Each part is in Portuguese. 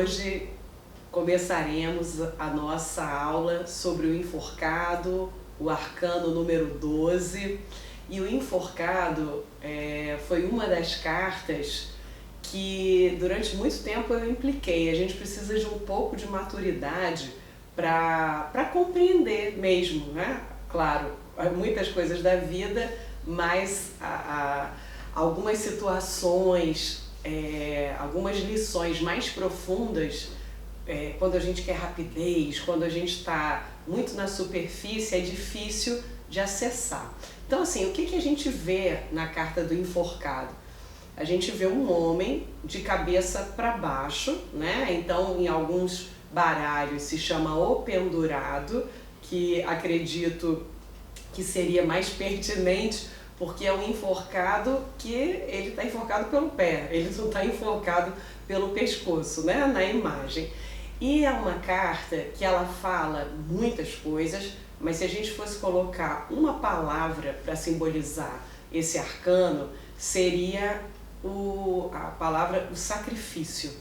Hoje começaremos a nossa aula sobre o enforcado, o arcano número 12. E o enforcado foi uma das cartas que durante muito tempo eu impliquei. A gente precisa de um pouco de maturidade para compreender mesmo, né? Claro, muitas coisas da vida, mas algumas situações, algumas lições mais profundas, quando a gente quer rapidez, quando a gente está muito na superfície, é difícil de acessar. Então, assim, o que a gente vê na carta do enforcado? A gente vê um homem de cabeça para baixo, né? Então, em alguns baralhos se chama o pendurado, que acredito que seria mais pertinente, porque é um enforcado que ele está enforcado pelo pé, ele não está enforcado pelo pescoço, né? Na imagem. E é uma carta que ela fala muitas coisas, mas se a gente fosse colocar uma palavra para simbolizar esse arcano, seria a palavra o sacrifício.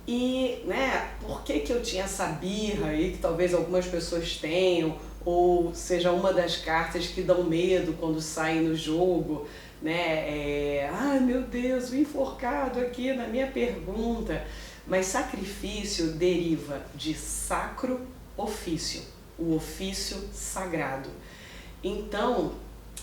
E, né, por que eu tinha essa birra aí, que talvez algumas pessoas tenham, ou seja uma das cartas que dão medo quando saem no jogo, né? Ai meu Deus, o enforcado aqui na minha pergunta. Mas sacrifício deriva de sacro ofício, o ofício sagrado. Então,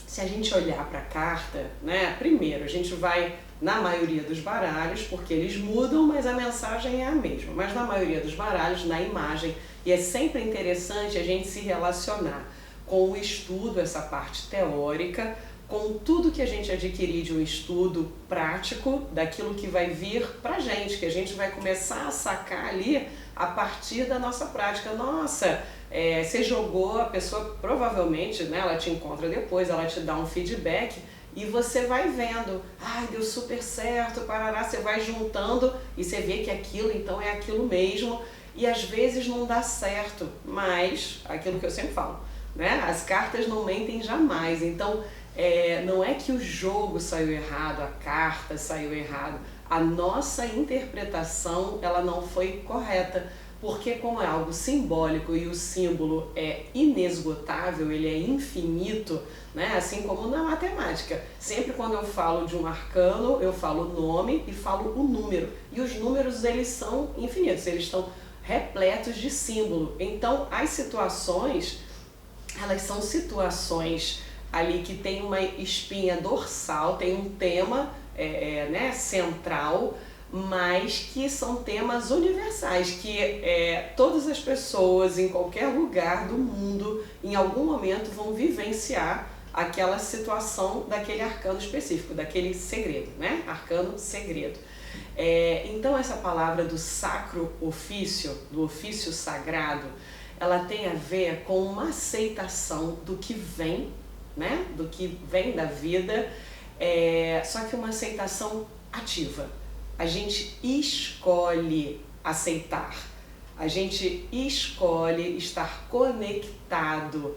se a gente olhar para a carta, né, primeiro a gente vai na maioria dos baralhos, porque eles mudam, mas a mensagem é a mesma. Mas na maioria dos baralhos, na imagem, e é sempre interessante a gente se relacionar com o estudo, essa parte teórica, com tudo que a gente adquirir de um estudo prático, daquilo que vai vir pra gente, que a gente vai começar a sacar ali a partir da nossa prática. Nossa, você jogou, a pessoa provavelmente, né, ela te encontra depois, ela te dá um feedback, e você vai vendo, ai, deu super certo, parará, você vai juntando e você vê que aquilo então é aquilo mesmo, e às vezes não dá certo, mas aquilo que eu sempre falo, né? As cartas não mentem jamais, então não é que o jogo saiu errado, a carta saiu errado, a nossa interpretação ela não foi correta, porque como é algo simbólico e o símbolo é inesgotável, ele é infinito, né? Assim como na matemática. Sempre quando eu falo de um arcano, eu falo o nome e falo o número. E os números, eles são infinitos, eles estão repletos de símbolo. Então, as situações, elas são situações ali que tem uma espinha dorsal, tem um tema né, central, mas que são temas universais, que todas as pessoas em qualquer lugar do mundo, em algum momento, vão vivenciar aquela situação daquele arcano específico, daquele segredo, né? Arcano segredo. Então essa palavra do sacro ofício, do ofício sagrado, ela tem a ver com uma aceitação do que vem, né? Do que vem da vida, só que uma aceitação ativa. A gente escolhe aceitar, a gente escolhe estar conectado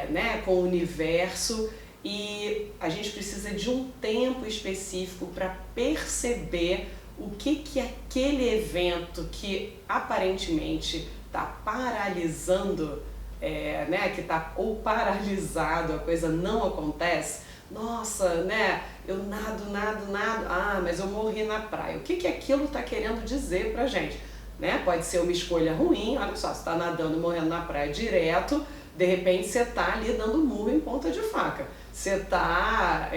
né, com o universo, e a gente precisa de um tempo específico para perceber o que aquele evento que aparentemente está paralisando, né, que está ou paralisado, a coisa não acontece. Nossa, né, eu nado, mas eu morri na praia. O que aquilo está querendo dizer pra gente? Né? Pode ser uma escolha ruim, olha só, você está nadando, morrendo na praia direto, de repente você está ali dando murro em ponta de faca. Você está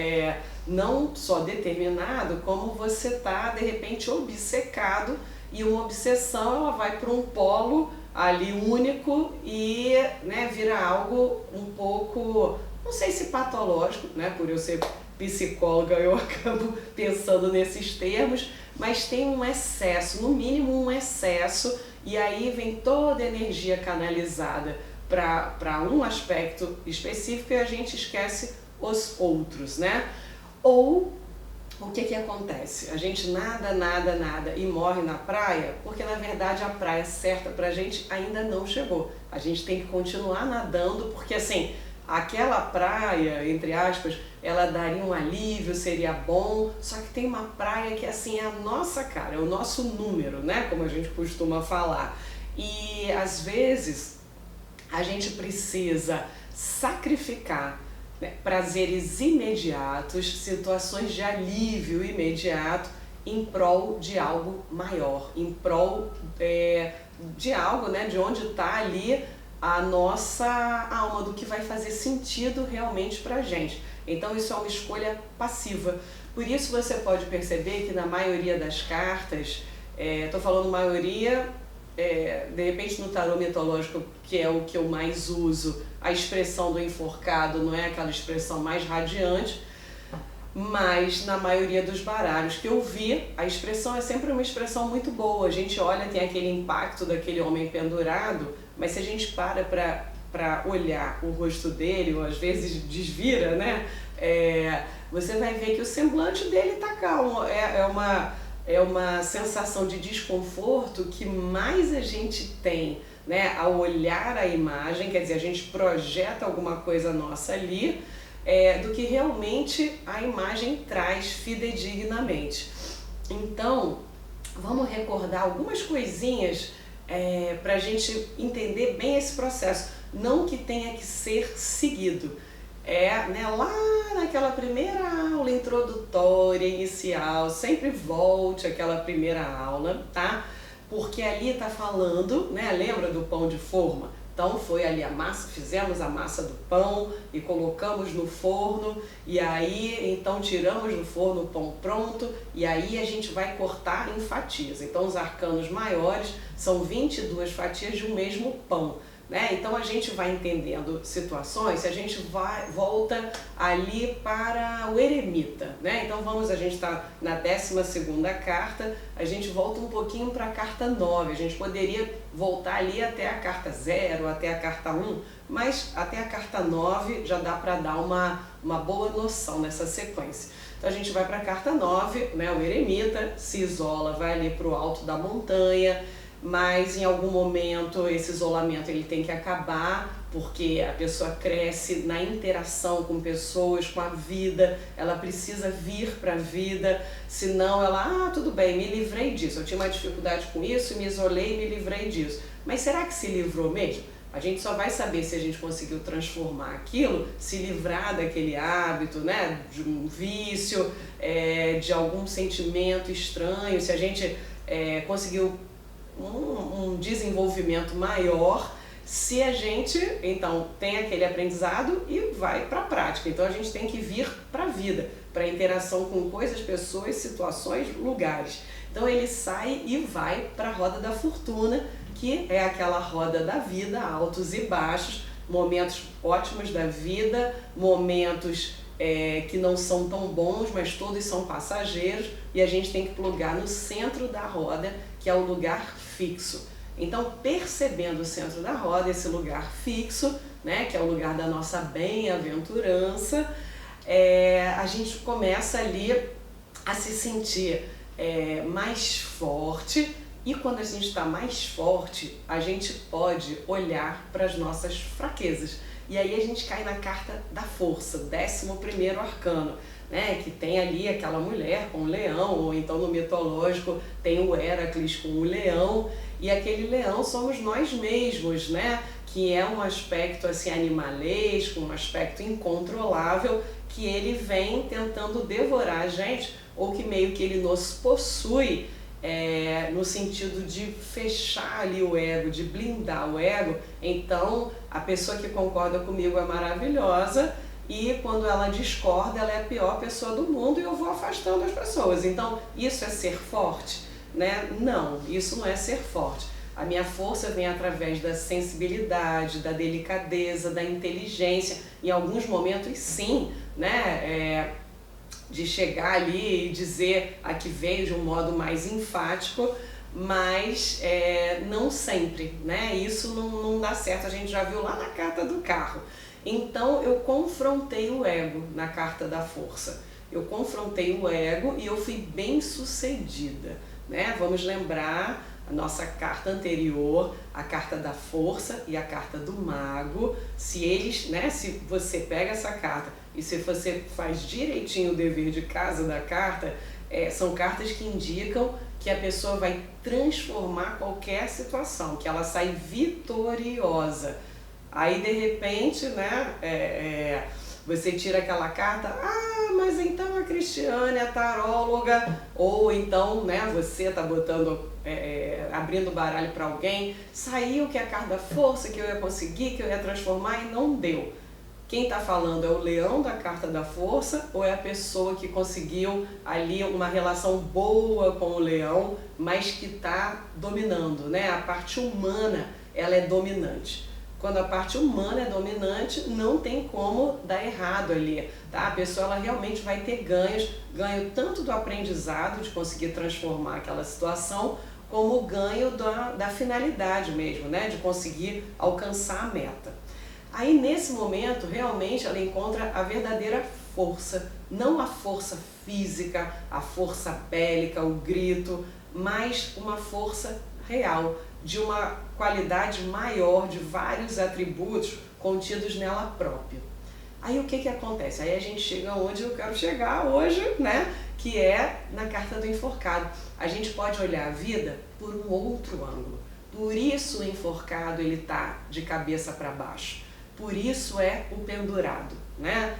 não só determinado, como você está, de repente, obcecado, e uma obsessão ela vai para um polo ali único e, né, vira algo um pouco, não sei se patológico, né, por eu ser psicóloga eu acabo pensando nesses termos, mas tem um excesso, no mínimo um excesso, e aí vem toda a energia canalizada para um aspecto específico e a gente esquece os outros, né? Ou o que acontece? A gente nada e morre na praia, porque na verdade a praia certa pra gente ainda não chegou. A gente tem que continuar nadando, porque assim, aquela praia, entre aspas, ela daria um alívio, seria bom, só que tem uma praia que assim é a nossa cara, é o nosso número, né? Como a gente costuma falar. E às vezes a gente precisa sacrificar, né, prazeres imediatos, situações de alívio imediato em prol de algo maior, em prol de algo, né, de onde está ali a nossa alma, do que vai fazer sentido realmente pra gente. Então isso é uma escolha passiva. Por isso você pode perceber que na maioria das cartas, estou falando maioria, de repente no tarô mitológico, que é o que eu mais uso, a expressão do enforcado não é aquela expressão mais radiante, mas na maioria dos baralhos que eu vi, a expressão é sempre uma expressão muito boa. A gente olha, tem aquele impacto daquele homem pendurado, mas se a gente para olhar o rosto dele, ou às vezes desvira, né? Você vai ver que o semblante dele está calmo. É uma sensação de desconforto que mais a gente tem, né, ao olhar a imagem, quer dizer, a gente projeta alguma coisa nossa ali, do que realmente a imagem traz fidedignamente. Então, vamos recordar algumas coisinhas para a gente entender bem esse processo. Não que tenha que ser seguido. Né, lá naquela primeira aula introdutória, inicial, sempre volte àquela primeira aula, tá? Porque ali tá falando, né, lembra do pão de forma? Então foi ali a massa, fizemos a massa do pão e colocamos no forno, e aí então tiramos do forno o pão pronto, e aí a gente vai cortar em fatias. Então os arcanos maiores são 22 fatias de um mesmo pão, né? Então a gente vai entendendo situações, a gente volta ali para o eremita, né? Então a gente está na 12ª carta, a gente volta um pouquinho para a carta 9, a gente poderia voltar ali até a carta 0, até a carta 1, mas até a carta 9 já dá para dar uma boa noção nessa sequência. Então a gente vai para a carta 9, né? O eremita se isola, vai ali para o alto da montanha, mas em algum momento esse isolamento ele tem que acabar, porque a pessoa cresce na interação com pessoas, com a vida, ela precisa vir para a vida, senão ela, tudo bem, me livrei disso, eu tinha uma dificuldade com isso, me isolei e me livrei disso. Mas será que se livrou mesmo? A gente só vai saber se a gente conseguiu transformar aquilo, se livrar daquele hábito, né, de um vício, de algum sentimento estranho, se a gente conseguiu um desenvolvimento maior, se a gente então tem aquele aprendizado e vai para a prática. Então a gente tem que vir para a vida, para a interação com coisas, pessoas, situações, lugares. Então ele sai e vai para a roda da fortuna, que é aquela roda da vida, altos e baixos, momentos ótimos da vida, momentos que não são tão bons, mas todos são passageiros, e a gente tem que plugar no centro da roda, que é o lugar fixo. Então, percebendo o centro da roda, esse lugar fixo, né, que é o lugar da nossa bem-aventurança, a gente começa ali a se sentir mais forte, e quando a gente está mais forte, a gente pode olhar para as nossas fraquezas. E aí a gente cai na carta da força, 11º arcano, né, que tem ali aquela mulher com um leão, ou então no mitológico tem o Héracles com o leão, e aquele leão somos nós mesmos, né, que é um aspecto assim animalesco, um aspecto incontrolável, que ele vem tentando devorar a gente, ou que meio que ele nos possui, no sentido de fechar ali o ego, de blindar o ego. Então a pessoa que concorda comigo é maravilhosa, e quando ela discorda, ela é a pior pessoa do mundo, e eu vou afastando as pessoas. Então isso é ser forte, né? Não, isso não é ser forte. A minha força vem através da sensibilidade, da delicadeza, da inteligência, em alguns momentos sim, né? De chegar ali e dizer a que veio de um modo mais enfático, mas não sempre, né? Isso não dá certo, a gente já viu lá na carta do carro. Então eu confrontei o ego na carta da força. Eu confrontei o ego e eu fui bem sucedida, né? Vamos lembrar a nossa carta anterior, a carta da força e a carta do mago. Se eles, né, se você pega essa carta e se você faz direitinho o dever de casa da carta, são cartas que indicam que a pessoa vai transformar qualquer situação, que ela sai vitoriosa. Aí de repente, né, você tira aquela carta, mas então a Cristiane é taróloga, ou então, né, você tá botando, abrindo o baralho para alguém, saiu que é a carta da força, que eu ia conseguir, que eu ia transformar e não deu. Quem está falando é o leão da carta da força ou é a pessoa que conseguiu ali uma relação boa com o leão, mas que está dominando, né? A parte humana, ela é dominante. Quando a parte humana é dominante, não tem como dar errado ali, tá? A pessoa ela realmente vai ter ganho tanto do aprendizado de conseguir transformar aquela situação, como o ganho da finalidade mesmo, né? De conseguir alcançar a meta. Aí nesse momento, realmente, ela encontra a verdadeira força, não a força física, a força bélica, o grito, mas uma força real, de uma qualidade maior, de vários atributos contidos nela própria. Aí o que acontece? Aí a gente chega onde eu quero chegar hoje, né? Que é na carta do enforcado. A gente pode olhar a vida por um outro ângulo. Por isso o enforcado ele tá de cabeça para baixo. Por isso é o pendurado, né?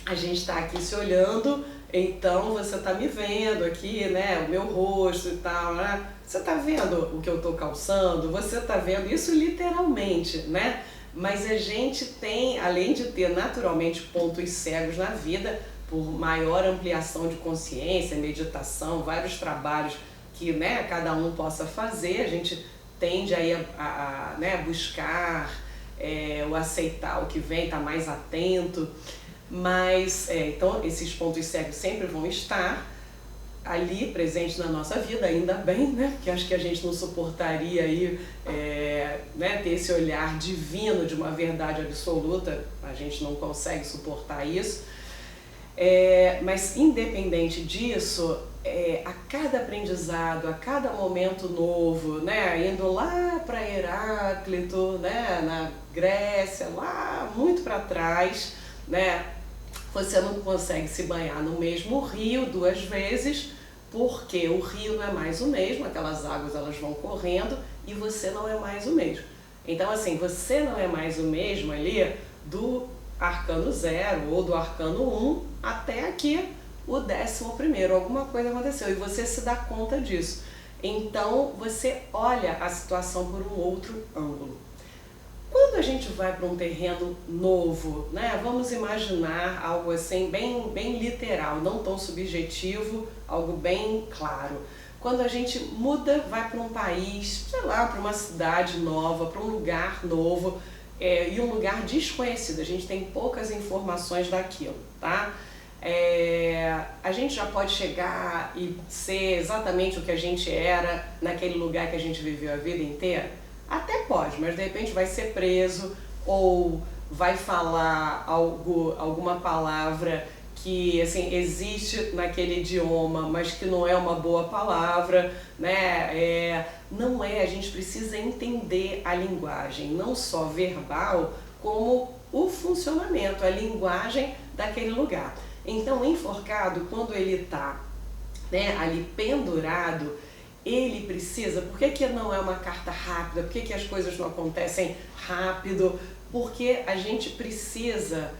A gente está aqui se olhando, então você está me vendo aqui, né? O meu rosto e tal, né? Você está vendo o que eu estou calçando? Você está vendo isso literalmente, né? Mas a gente tem, além de ter naturalmente pontos cegos na vida, por maior ampliação de consciência, meditação, vários trabalhos que, né, cada um possa fazer, a gente tende aí né, buscar o aceitar o que vem, estar mais atento, mas então esses pontos cegos sempre vão estar ali presentes na nossa vida, ainda bem, né? Porque acho que a gente não suportaria aí, né, ter esse olhar divino de uma verdade absoluta, a gente não consegue suportar isso. Mas independente disso, a cada aprendizado, a cada momento novo, né, indo lá para Heráclito, né, na Grécia, lá muito para trás, né, você não consegue se banhar no mesmo rio 2 vezes, porque o rio não é mais o mesmo, aquelas águas elas vão correndo e você não é mais o mesmo. Então assim, você não é mais o mesmo ali do arcano 0 ou do arcano 1 até aqui o 11º, alguma coisa aconteceu e você se dá conta disso. Então você olha a situação por um outro ângulo. Quando a gente vai para um terreno novo, né, vamos imaginar algo assim bem literal, não tão subjetivo, algo bem claro. Quando a gente muda, vai para um país, sei lá, para uma cidade nova, para um lugar novo, e um lugar desconhecido, a gente tem poucas informações daquilo, tá? A gente já pode chegar e ser exatamente o que a gente era naquele lugar que a gente viveu a vida inteira? Até pode, mas de repente vai ser preso ou vai falar alguma palavra que assim, existe naquele idioma, mas que não é uma boa palavra, né? Não é, a gente precisa entender a linguagem, não só verbal, como o funcionamento, a linguagem daquele lugar. Então, o enforcado, quando ele está, né, ali pendurado, ele precisa, por que não é uma carta rápida? Por que as coisas não acontecem rápido? Porque a gente precisa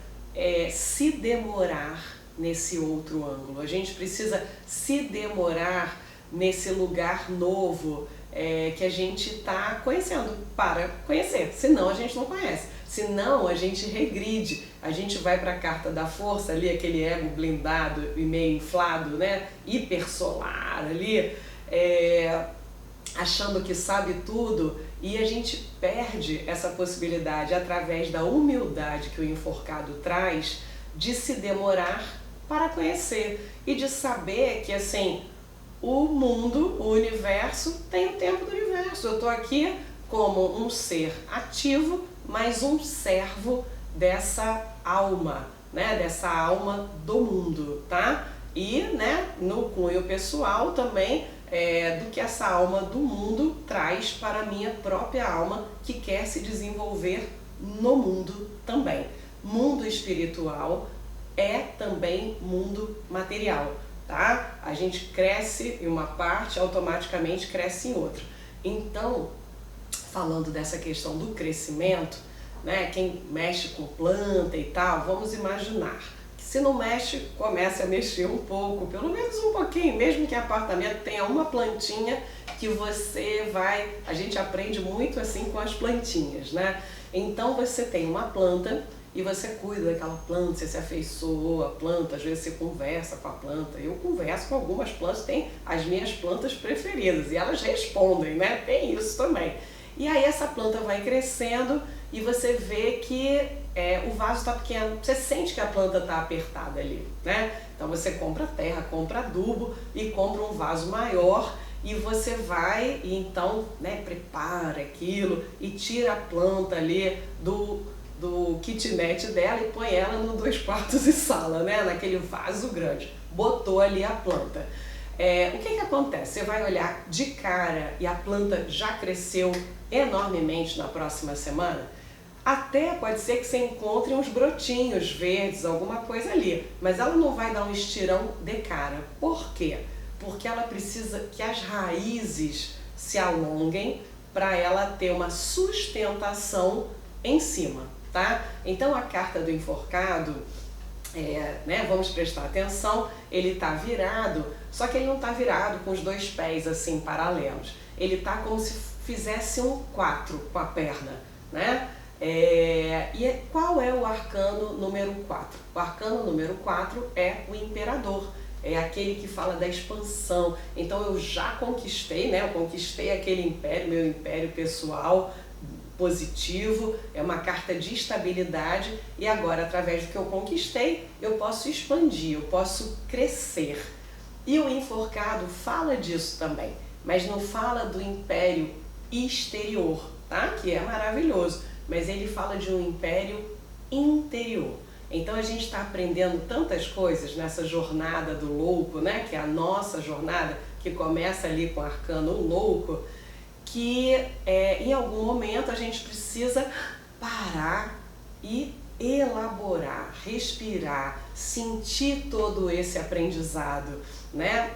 se demorar nesse outro ângulo, a gente precisa se demorar nesse lugar novo que a gente está conhecendo, para conhecer, senão a gente não conhece, senão a gente regride, a gente vai para a carta da força ali, aquele ego blindado e meio inflado, né, hipersolar ali, achando que sabe tudo, e a gente perde essa possibilidade através da humildade que o enforcado traz de se demorar para conhecer e de saber que assim o mundo, o universo tem o tempo do universo. Eu estou aqui como um ser ativo, mas um servo dessa alma, né, dessa alma do mundo, tá? E, né, no cunho pessoal também do que essa alma do mundo traz para a minha própria alma, que quer se desenvolver no mundo também. Mundo espiritual é também mundo material, tá? A gente cresce em uma parte, automaticamente cresce em outra. Então, falando dessa questão do crescimento, né, quem mexe com planta e tal, vamos imaginar que se não mexe, comece a mexer um pouco, pelo menos um pouquinho, mesmo que apartamento tenha uma plantinha que você vai... A gente aprende muito assim com as plantinhas, né? Então você tem uma planta e você cuida daquela planta, você se afeiçoou à planta, às vezes você conversa com a planta. Eu converso com algumas plantas, tem as minhas plantas preferidas e elas respondem, né? Tem isso também. E aí essa planta vai crescendo e você vê que o vaso está pequeno, você sente que a planta está apertada ali, né? Então você compra terra, compra adubo e compra um vaso maior e você vai e então, né, prepara aquilo e tira a planta ali do kitnet dela e põe ela no 2 quartos e sala, né? Naquele vaso grande. Botou ali a planta. O que acontece? Você vai olhar de cara e a planta já cresceu enormemente na próxima semana? Até pode ser que você encontre uns brotinhos verdes, alguma coisa ali, mas ela não vai dar um estirão de cara. Por quê? Porque ela precisa que as raízes se alonguem para ela ter uma sustentação em cima, tá? Então a carta do enforcado, né, vamos prestar atenção, ele está virado, só que ele não está virado com os 2 pés assim paralelos, ele está como se fizesse um 4 com a perna, né? E qual é o arcano número 4? O arcano número 4 é o imperador, é aquele que fala da expansão. Então eu já conquistei, né? Eu conquistei aquele império, meu império pessoal, positivo, é uma carta de estabilidade e agora, através do que eu conquistei, eu posso expandir, eu posso crescer. E o enforcado fala disso também, mas não fala do império exterior, tá? Que é maravilhoso, mas ele fala de um império interior. Então a gente está aprendendo tantas coisas nessa jornada do louco, né? Que é a nossa jornada, que começa ali com o arcano louco, que em algum momento a gente precisa parar e elaborar, respirar, sentir todo esse aprendizado, né?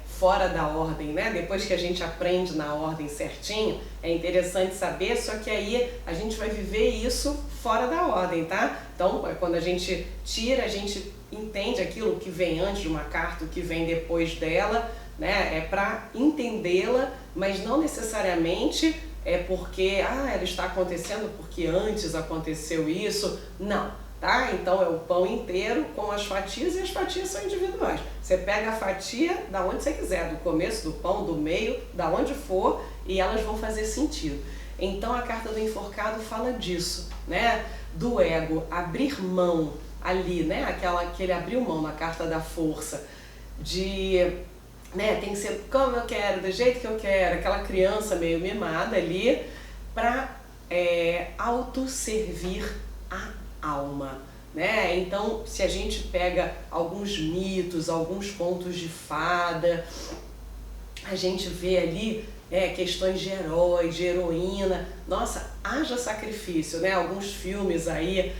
Fora da ordem, né? Depois que a gente aprende na ordem certinho, é interessante saber, só que aí a gente vai viver isso fora da ordem, tá? Então, quando a gente tira, a gente entende aquilo que vem antes de uma carta, o que vem depois dela, né? É para entendê-la, mas não necessariamente é porque ela está acontecendo porque antes aconteceu isso. Não, tá? Então é o pão inteiro com as fatias e as fatias são individuais. Você pega a fatia da onde você quiser, do começo do pão, do meio, da onde for, e elas vão fazer sentido. Então a carta do enforcado fala disso, né? Do ego, abrir mão ali, né? Que ele abriu mão na carta da força, né, tem que ser como eu quero, do jeito que eu quero, aquela criança meio mimada ali, para autosservir a alma, né? Então, se a gente pega alguns mitos, alguns contos de fada, a gente vê ali questões de herói, de heroína, nossa, haja sacrifício, né? Alguns filmes aí,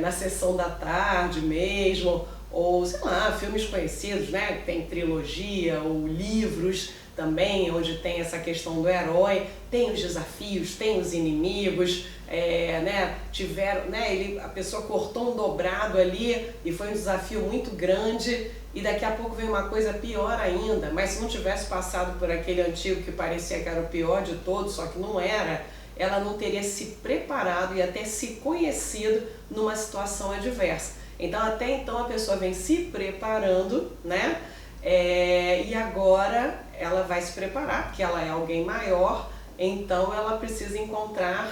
na sessão da tarde mesmo, ou, sei lá, filmes conhecidos, né? Tem trilogia, ou livros também, onde tem essa questão do herói, tem os desafios, tem os inimigos, né? Tiveram, né? A pessoa cortou um dobrado ali e foi um desafio muito grande e daqui a pouco vem uma coisa pior ainda, mas se não tivesse passado por aquele antigo que parecia que era o pior de todos, só que não era, ela não teria se preparado e até se conhecido numa situação adversa. Então, até então, a pessoa vem se preparando, né? E agora ela vai se preparar, porque ela é alguém maior, então ela precisa encontrar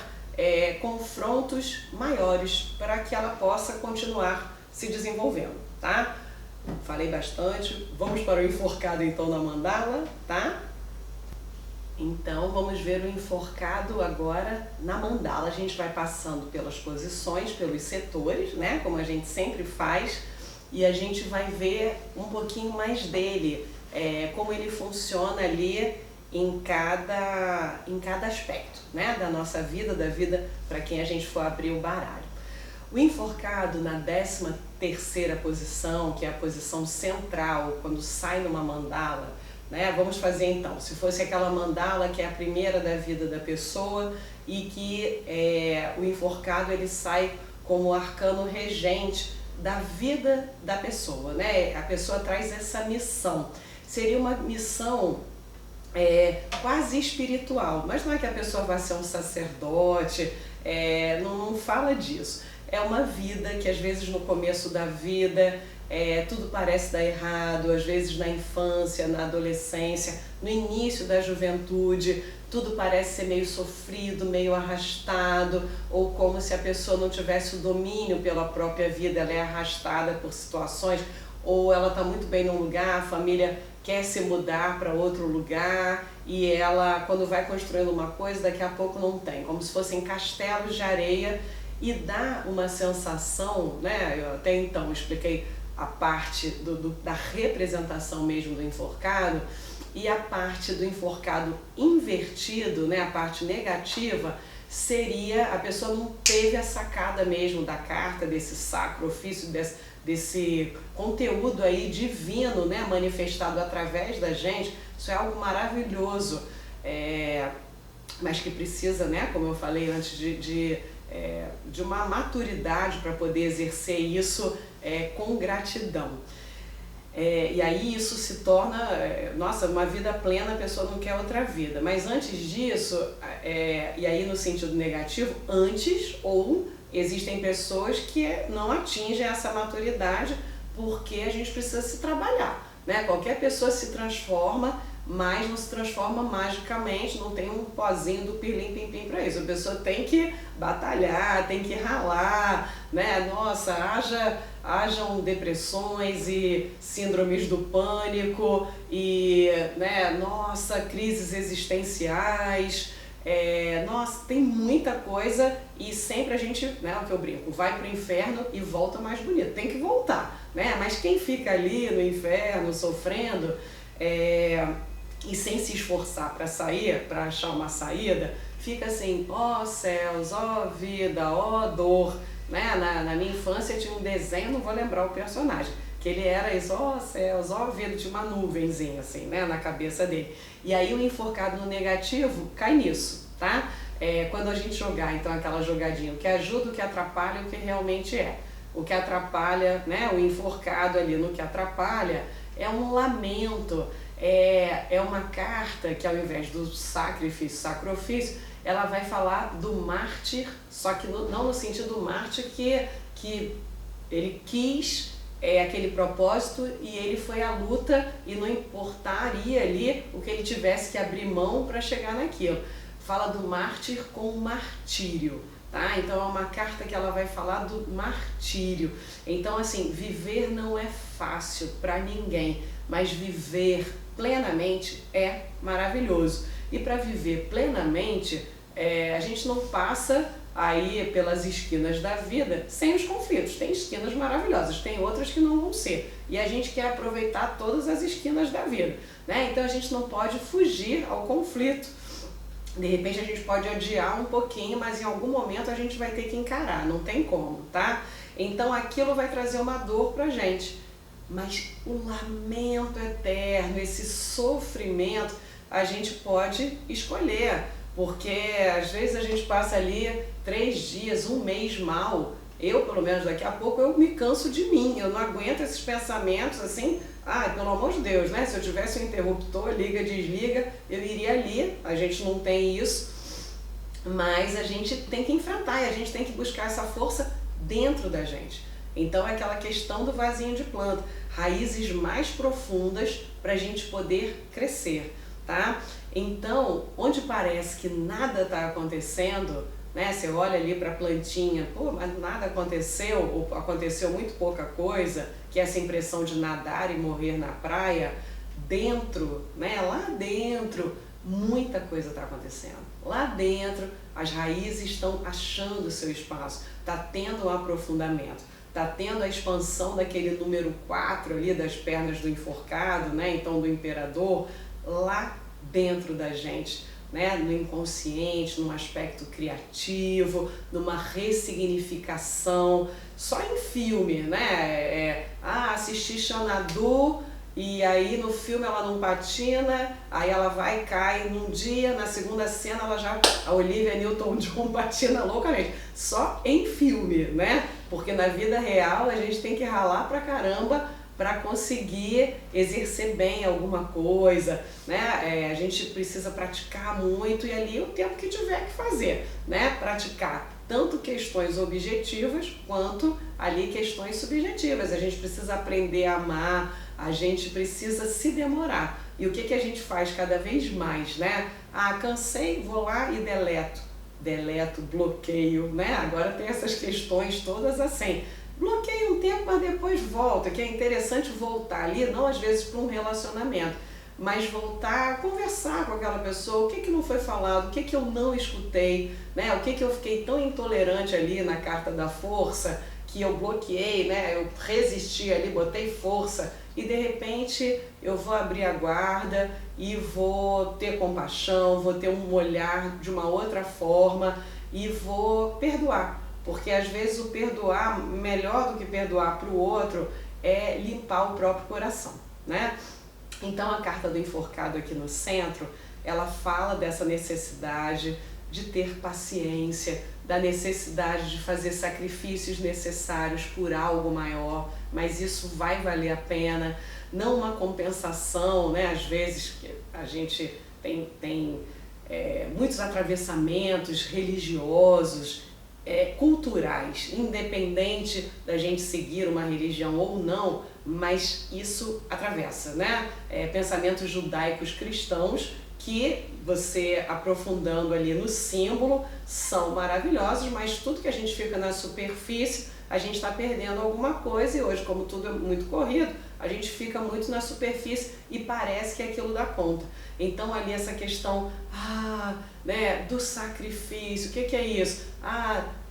confrontos maiores para que ela possa continuar se desenvolvendo, tá? Falei bastante, vamos para o enforcado então na mandala, tá? Então vamos ver o enforcado agora na mandala. A gente vai passando pelas posições, pelos setores, né? Como a gente sempre faz, e a gente vai ver um pouquinho mais dele. como ele funciona ali em cada aspecto, né, da nossa vida, da vida para quem a gente for abrir o baralho. O enforcado na 13ª posição, que é a posição central, quando sai numa mandala, né? Vamos fazer então, se fosse aquela mandala que é a primeira da vida da pessoa e que o enforcado ele sai como arcano regente da vida da pessoa, né? A pessoa traz essa missão. Seria uma missão quase espiritual, mas não é que a pessoa vai ser um sacerdote, não fala disso. É uma vida que às vezes no começo da vida tudo parece dar errado, às vezes na infância, na adolescência, no início da juventude, tudo parece ser meio sofrido, meio arrastado, ou como se a pessoa não tivesse o domínio pela própria vida, ela é arrastada por situações, ou ela está muito bem num lugar, a família quer se mudar para outro lugar e ela, quando vai construindo uma coisa, daqui a pouco não tem, como se fossem castelos de areia, e dá uma sensação, né? Eu até então expliquei a parte da representação mesmo do enforcado, e a parte do enforcado invertido, né? A parte negativa, seria a pessoa não teve a sacada mesmo da carta, desse sacro ofício, desse conteúdo aí divino, né? Manifestado através da gente. Isso é algo maravilhoso, mas que precisa, né? Como eu falei antes, de uma maturidade para poder exercer isso com gratidão. E aí isso se torna, nossa, uma vida plena, a pessoa não quer outra vida. Mas antes disso, e aí no sentido negativo, antes ou existem pessoas que não atingem essa maturidade porque a gente precisa se trabalhar, né? Qualquer pessoa se transforma, mas não se transforma magicamente, não tem um pozinho do pirlim-pim-pim para isso. A pessoa tem que batalhar, tem que ralar, né? Nossa, hajam depressões e síndromes do pânico e, né, nossa, crises existenciais, nossa, tem muita coisa e sempre a gente, né, o que eu brinco, vai pro inferno e volta mais bonito, tem que voltar, né? Mas quem fica ali no inferno sofrendo, e sem se esforçar para sair, para achar uma saída, fica assim, ó céus, ó vida, ó dor, né? Na minha infância tinha um desenho, não vou lembrar o personagem, que ele era isso, ó céus, ó vida, tinha uma nuvenzinha assim, né, na cabeça dele. E aí o enforcado no negativo cai nisso, tá? Quando a gente jogar, então, aquela jogadinha, o que ajuda, o que atrapalha, o que realmente é. O que atrapalha, né, o enforcado ali no que atrapalha, é um lamento, é uma carta que ao invés do sacrifício, sacrofício, ela vai falar do mártir, só que não no sentido do mártir que ele quis aquele propósito e ele foi à luta e não importaria ali o que ele tivesse que abrir mão para chegar naquilo. Fala do mártir com martírio, tá? Então é uma carta que ela vai falar do martírio. Então assim, viver não é fácil para ninguém, mas viver plenamente é maravilhoso. E para viver plenamente, a gente não passa aí pelas esquinas da vida sem os conflitos. Tem esquinas maravilhosas, tem outras que não vão ser. E a gente quer aproveitar todas as esquinas da vida, né? Então a gente não pode fugir ao conflito. De repente a gente pode adiar um pouquinho, mas em algum momento a gente vai ter que encarar, não tem como, tá? Então aquilo vai trazer uma dor pra gente. Mas o lamento eterno, esse sofrimento, a gente pode escolher, porque às vezes a gente passa ali 3 dias, 1 mês mal. Eu, pelo menos, daqui a pouco eu me canso de mim, eu não aguento esses pensamentos assim, pelo amor de Deus, né? Se eu tivesse um interruptor, liga, desliga, eu iria ali. A gente não tem isso, mas a gente tem que enfrentar e a gente tem que buscar essa força dentro da gente. Então é aquela questão do vasinho de planta, raízes mais profundas para a gente poder crescer, tá? Então, onde parece que nada está acontecendo, né? Você olha ali para a plantinha, pô, mas nada aconteceu, ou aconteceu muito pouca coisa, que é essa impressão de nadar e morrer na praia, dentro, né? Lá dentro, muita coisa está acontecendo. Lá dentro, as raízes estão achando o seu espaço, está tendo um aprofundamento. está tendo a expansão daquele número 4 ali das pernas do enforcado, né? Então do imperador, lá dentro da gente, né? No inconsciente, num aspecto criativo, numa ressignificação, só em filme, né? Assistir Xanadu e aí no filme ela não patina, aí ela vai e cai num dia, na segunda cena a Olivia Newton-John patina loucamente, só em filme, né? Porque na vida real a gente tem que ralar pra caramba para conseguir exercer bem alguma coisa, né? A gente precisa praticar muito e ali o tempo que tiver que fazer, né? Praticar tanto questões objetivas quanto ali questões subjetivas. A gente precisa aprender a amar, a gente precisa se demorar. E o que a gente faz cada vez mais, né? Cansei, vou lá e deleto, bloqueio, né? Agora tem essas questões todas assim. Bloqueia um tempo, mas depois volta, que é interessante voltar ali, não às vezes para um relacionamento, mas voltar a conversar com aquela pessoa, o que não foi falado, o que eu não escutei, né? O que eu fiquei tão intolerante ali na carta da força, que eu bloqueei, né? Eu resisti ali, botei força, e de repente eu vou abrir a guarda e vou ter compaixão, vou ter um olhar de uma outra forma e vou perdoar. Porque às vezes o perdoar, melhor do que perdoar para o outro, é limpar o próprio coração, né? Então a carta do enforcado aqui no centro, ela fala dessa necessidade de ter paciência, da necessidade de fazer sacrifícios necessários por algo maior, mas isso vai valer a pena, não uma compensação, né? Às vezes a gente tem muitos atravessamentos religiosos, culturais, independente da gente seguir uma religião ou não, mas isso atravessa, né? Pensamentos judaicos cristãos que você aprofundando ali no símbolo são maravilhosos, mas tudo que a gente fica na superfície, a gente está perdendo alguma coisa e hoje, como tudo é muito corrido, a gente fica muito na superfície e parece que aquilo dá conta. Então ali essa questão, né, do sacrifício, o que é isso?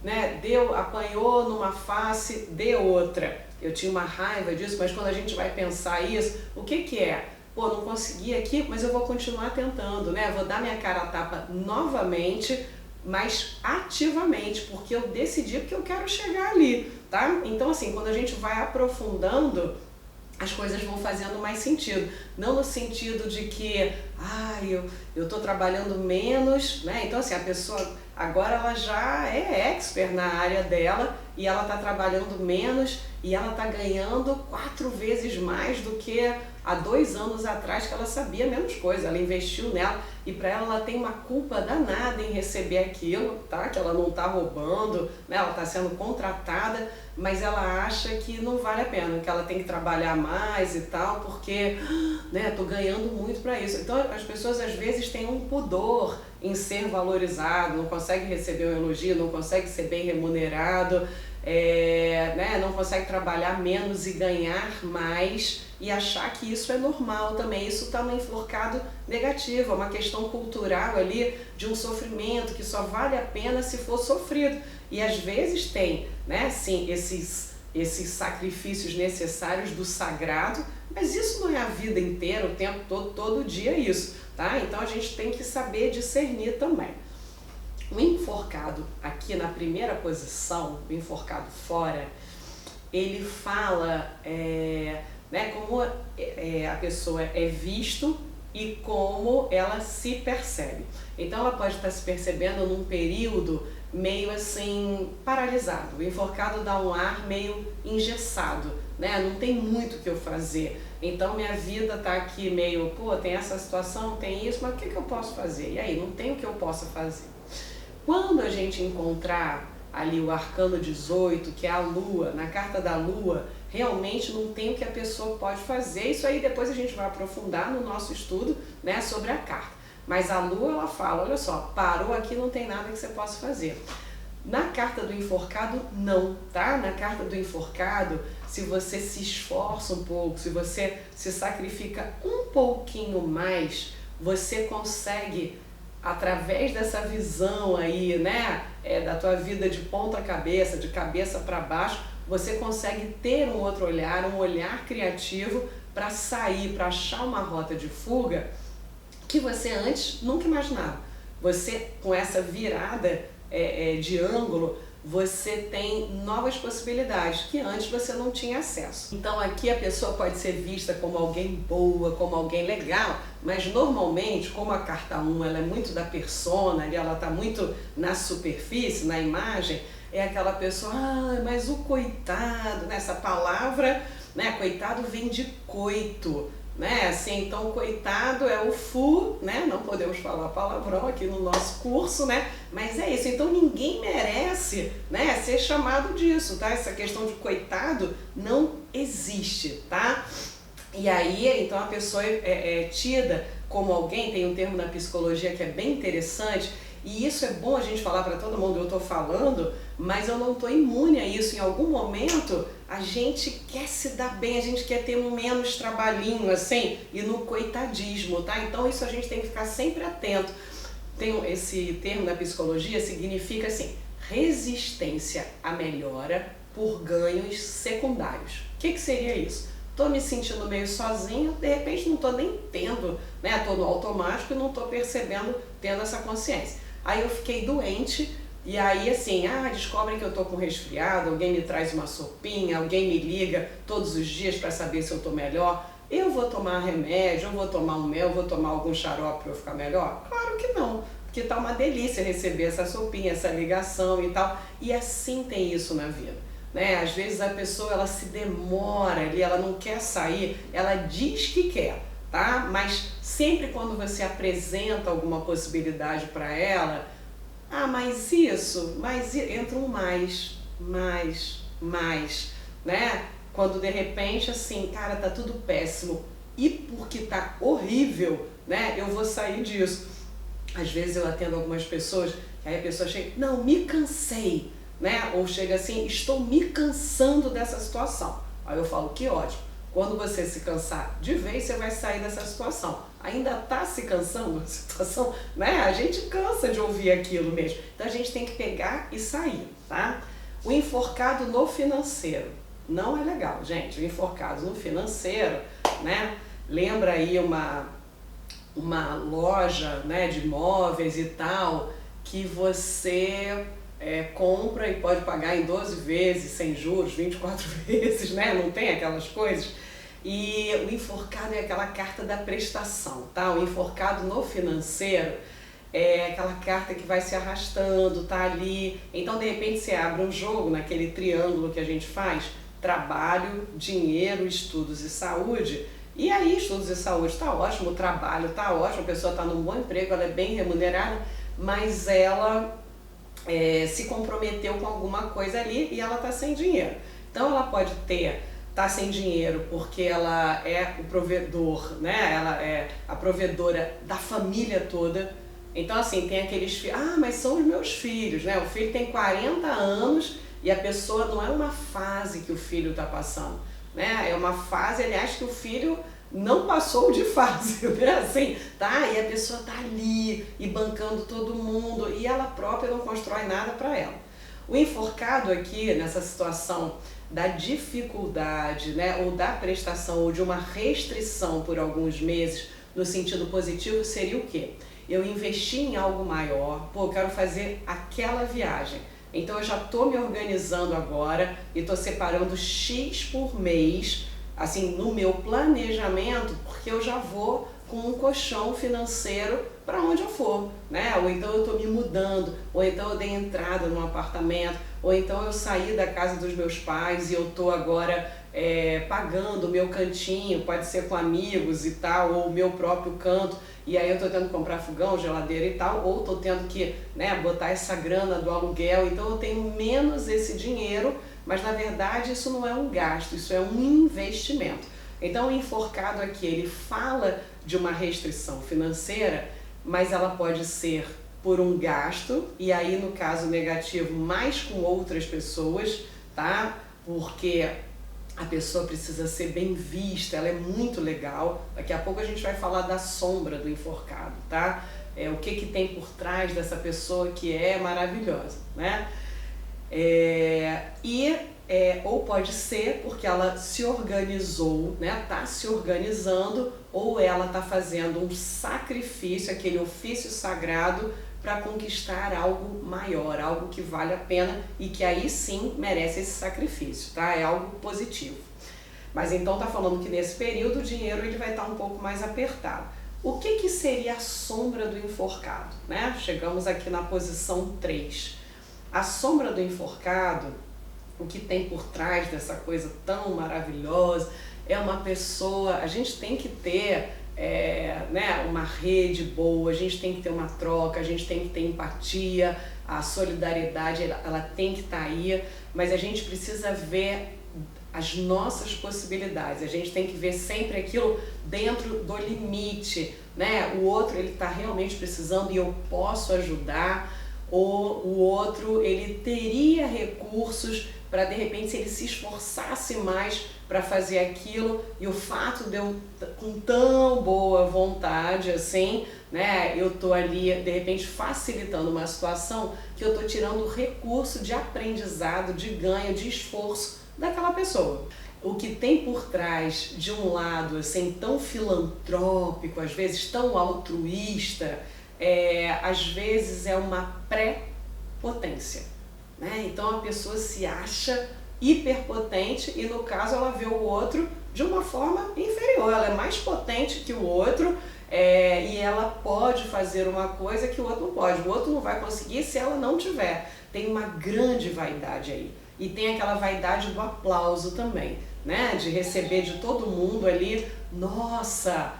Né, apanhou numa face, deu outra. Eu tinha uma raiva disso, mas quando a gente vai pensar isso, o que é? Pô, não consegui aqui, mas eu vou continuar tentando, né? Vou dar minha cara a tapa novamente, mas ativamente, porque eu decidi que eu quero chegar ali, tá? Então assim, quando a gente vai aprofundando, as coisas vão fazendo mais sentido. Não no sentido de que, eu tô trabalhando menos, né? Então assim, a pessoa agora ela já é expert na área dela e ela tá trabalhando menos e ela tá ganhando 4 vezes mais do que há 2 anos atrás, que ela sabia menos coisa, ela investiu nela e para ela tem uma culpa danada em receber aquilo, tá? Que ela não tá roubando, né? Ela tá sendo contratada, mas ela acha que não vale a pena, que ela tem que trabalhar mais e tal, porque, né, tô ganhando muito para isso. Então as pessoas às vezes têm um pudor em ser valorizado, não consegue receber um elogio, não consegue ser bem remunerado, né, não consegue trabalhar menos e ganhar mais e achar que isso é normal também. Isso está no enforcado negativo, é uma questão cultural ali de um sofrimento que só vale a pena se for sofrido. E às vezes tem, né, sim, esses sacrifícios necessários do sagrado, mas isso não é a vida inteira, o tempo todo dia isso, tá? Então a gente tem que saber discernir também. O enforcado aqui na primeira posição, o enforcado fora, ele fala né, como a pessoa é visto e como ela se percebe. Então ela pode estar se percebendo num período meio assim paralisado. O enforcado dá um ar meio engessado, né? Não tem muito o que eu fazer. Então minha vida tá aqui meio, tem essa situação, tem isso, mas o que eu posso fazer? E aí, não tem o que eu possa fazer. Quando a gente encontrar ali o arcano 18, que é a lua, na carta da lua, realmente não tem o que a pessoa pode fazer. Isso aí depois a gente vai aprofundar no nosso estudo, né, sobre a carta. Mas a lua, ela fala, olha só, parou aqui, não tem nada que você possa fazer. Na carta do enforcado, não, tá? Na carta do enforcado, se você se esforça um pouco, se você se sacrifica um pouquinho mais, você consegue através dessa visão aí, né, da tua vida de ponta cabeça, de cabeça para baixo, você consegue ter um outro olhar, um olhar criativo para sair, para achar uma rota de fuga que você antes nunca imaginava. Você, com essa virada de ângulo, você tem novas possibilidades que antes você não tinha acesso. Então aqui a pessoa pode ser vista como alguém boa, como alguém legal, mas normalmente, como a carta 1 ela é muito da persona, ela está muito na superfície, na imagem, é aquela pessoa, mas o coitado, nessa palavra, né, coitado vem de coito, né, assim, então coitado é o fu, né, não podemos falar palavrão aqui no nosso curso, né, mas é isso, então ninguém merece, né, ser chamado disso, tá, essa questão de coitado não existe, tá, e aí, então a pessoa é tida como alguém, tem um termo na psicologia que é bem interessante, e isso é bom a gente falar para todo mundo, eu estou falando, mas eu não estou imune a isso. Em algum momento a gente quer se dar bem, a gente quer ter um menos trabalhinho, assim, e no coitadismo, tá? Então isso a gente tem que ficar sempre atento. Tem esse termo na psicologia, significa assim, resistência à melhora por ganhos secundários. O que seria isso? Estou me sentindo meio sozinho, de repente não estou nem tendo, né? Estou no automático e não estou percebendo, tendo essa consciência. Aí eu fiquei doente e aí assim, descobrem que eu estou com resfriado, alguém me traz uma sopinha, alguém me liga todos os dias para saber se eu estou melhor. Eu vou tomar remédio, eu vou tomar um mel, eu vou tomar algum xarope para eu ficar melhor? Claro que não, porque tá uma delícia receber essa sopinha, essa ligação e tal. E assim tem isso na vida. Né? Às vezes a pessoa ela se demora ali, ela não quer sair, ela diz que quer, tá? Mas sempre quando você apresenta alguma possibilidade para ela, mas isso, entra um mais, né? Quando de repente assim, cara, tá tudo péssimo e porque tá horrível, né? Eu vou sair disso. Às vezes eu atendo algumas pessoas, aí a pessoa chega, não, me cansei. Né? Ou chega assim, estou me cansando dessa situação. Aí eu falo, que ótimo. Quando você se cansar de vez, você vai sair dessa situação. Ainda está se cansando da situação, né? A gente cansa de ouvir aquilo mesmo. Então a gente tem que pegar e sair, tá? O enforcado no financeiro. Não é legal, gente. O enforcado no financeiro, né? Lembra aí uma loja, né, de móveis e tal, que você compra e pode pagar em 12 vezes, sem juros, 24 vezes, né? Não tem aquelas coisas. E o enforcado é aquela carta da prestação, tá? O enforcado no financeiro é aquela carta que vai se arrastando, tá ali. Então, de repente, você abre um jogo naquele triângulo que a gente faz, trabalho, dinheiro, estudos e saúde. E aí, estudos e saúde tá ótimo, o trabalho tá ótimo, a pessoa tá num bom emprego, ela é bem remunerada, mas ela se comprometeu com alguma coisa ali e ela está sem dinheiro. Então ela pode tá sem dinheiro porque ela é o provedor, né? Ela é a provedora da família toda. Então assim, tem aqueles filhos, mas são os meus filhos, né? O filho tem 40 anos e a pessoa não é uma fase que o filho está passando, né? É uma fase, aliás, que o filho não passou de fase, né? Assim, tá? E a pessoa tá ali e bancando todo mundo e ela própria não constrói nada para ela. O enforcado aqui, nessa situação da dificuldade, né? Ou da prestação ou de uma restrição por alguns meses, no sentido positivo, seria o quê? Eu investi em algo maior, eu quero fazer aquela viagem. Então eu já estou me organizando agora e estou separando X por mês, assim, no meu planejamento, porque eu já vou com um colchão financeiro para onde eu for, né? Ou então eu estou me mudando, ou então eu dei entrada num apartamento, ou então eu saí da casa dos meus pais e eu estou agora pagando o meu cantinho, pode ser com amigos e tal, ou o meu próprio canto, e aí eu estou tendo que comprar fogão, geladeira e tal, ou estou tendo que, né, botar essa grana do aluguel, então eu tenho menos esse dinheiro, mas na verdade isso não é um gasto, isso é um investimento. Então o enforcado aqui, ele fala de uma restrição financeira, mas ela pode ser por um gasto, e aí no caso negativo, mais com outras pessoas, tá? Porque a pessoa precisa ser bem vista, ela é muito legal. Daqui a pouco a gente vai falar da sombra do enforcado, tá? o que que tem por trás dessa pessoa que é maravilhosa, né? Ou pode ser porque ela se organizou, né? Tá se organizando, ou ela tá fazendo um sacrifício, aquele ofício sagrado para conquistar algo maior, algo que vale a pena e que aí sim merece esse sacrifício, tá? É algo positivo. Mas então tá falando que nesse período o dinheiro ele vai estar um pouco mais apertado. O que que seria a sombra do enforcado, né? Chegamos aqui na posição 3. A sombra do enforcado, o que tem por trás dessa coisa tão maravilhosa, é uma pessoa, a gente tem que ter né, uma rede boa, a gente tem que ter uma troca, a gente tem que ter empatia, a solidariedade ela tem que estar aí, mas a gente precisa ver as nossas possibilidades, a gente tem que ver sempre aquilo dentro do limite, né? O outro ele está realmente precisando e eu posso ajudar, ou o outro ele teria recursos para de repente se ele se esforçasse mais para fazer aquilo, e o fato de eu com tão boa vontade assim, né, eu tô ali de repente facilitando uma situação que eu tô tirando recurso de aprendizado, de ganho, de esforço daquela pessoa. O que tem por trás de um lado assim tão filantrópico, às vezes tão altruísta, às vezes é uma pré-potência, né? Então a pessoa se acha hiperpotente e no caso ela vê o outro de uma forma inferior, ela é mais potente que o outro, e ela pode fazer uma coisa que o outro não pode, o outro não vai conseguir se ela não tiver. Tem uma grande vaidade aí. E tem aquela vaidade do aplauso também, né? De receber de todo mundo ali, nossa,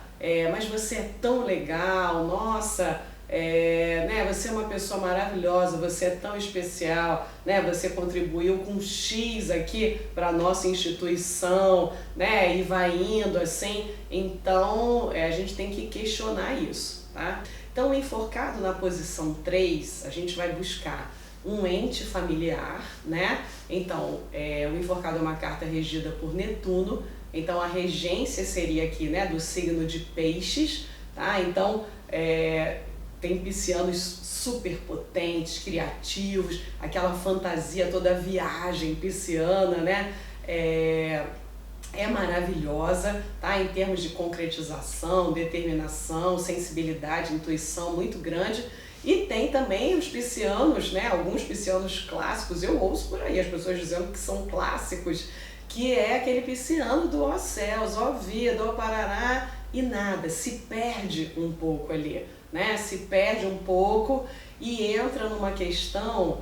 mas você é tão legal, nossa, né? Você é uma pessoa maravilhosa, você é tão especial, né? Você contribuiu com X aqui para a nossa instituição, né? E vai indo assim, então a gente tem que questionar isso, tá? Então o enforcado na posição 3, a gente vai buscar um ente familiar, né? Então, o enforcado é uma carta regida por Netuno, então a regência seria aqui, né, do signo de Peixes, tá? Então, tem piscianos super potentes, criativos, aquela fantasia, toda a viagem pisciana, né? É maravilhosa, tá? Em termos de concretização, determinação, sensibilidade, intuição muito grande. E tem também os piscianos, né? Alguns piscianos clássicos, eu ouço por aí as pessoas dizendo que são clássicos, que é aquele pisciano do ó céus, ó vida, ó parará, e nada, se perde um pouco ali, né? Se perde um pouco e entra numa questão,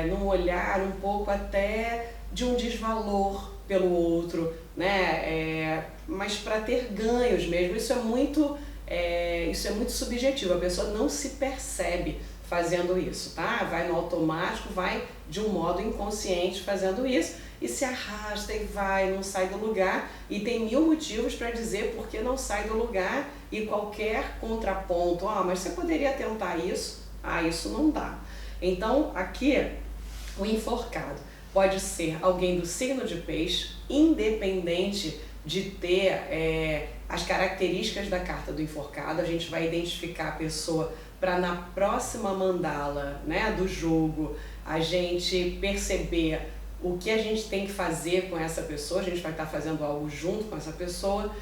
num olhar um pouco até de um desvalor pelo outro, né? Mas para ter ganhos mesmo, isso é muito subjetivo, a pessoa não se percebe fazendo isso, tá? Vai no automático, vai de um modo inconsciente fazendo isso e se arrasta e vai, não sai do lugar, e tem mil motivos para dizer por que não sai do lugar, e qualquer contraponto, mas você poderia tentar isso, isso não dá. Então aqui o enforcado pode ser alguém do signo de Peixe, independente de ter as características da carta do enforcado. A gente vai identificar a pessoa para na próxima mandala, né, do jogo a gente perceber o que a gente tem que fazer com essa pessoa. A gente vai estar fazendo algo junto com essa pessoa.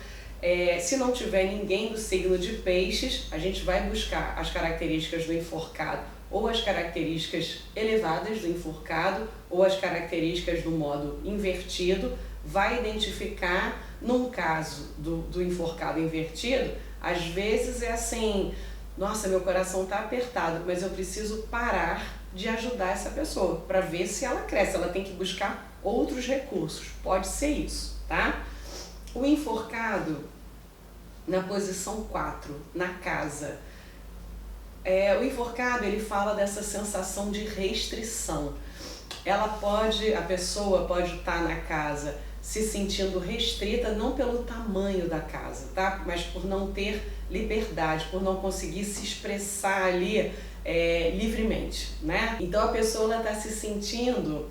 Se não tiver ninguém do signo de Peixes, a gente vai buscar as características do enforcado, ou as características elevadas do enforcado, ou as características do modo invertido. Vai identificar, num caso do enforcado invertido, às vezes é assim, nossa, meu coração está apertado, mas eu preciso parar de ajudar essa pessoa para ver se ela cresce, ela tem que buscar outros recursos, pode ser isso, tá? O enforcado na posição 4, na casa, o enforcado ele fala dessa sensação de restrição. A pessoa pode estar na casa se sentindo restrita, não pelo tamanho da casa, tá? Mas por não ter liberdade, por não conseguir se expressar ali livremente, né? Então a pessoa está se sentindo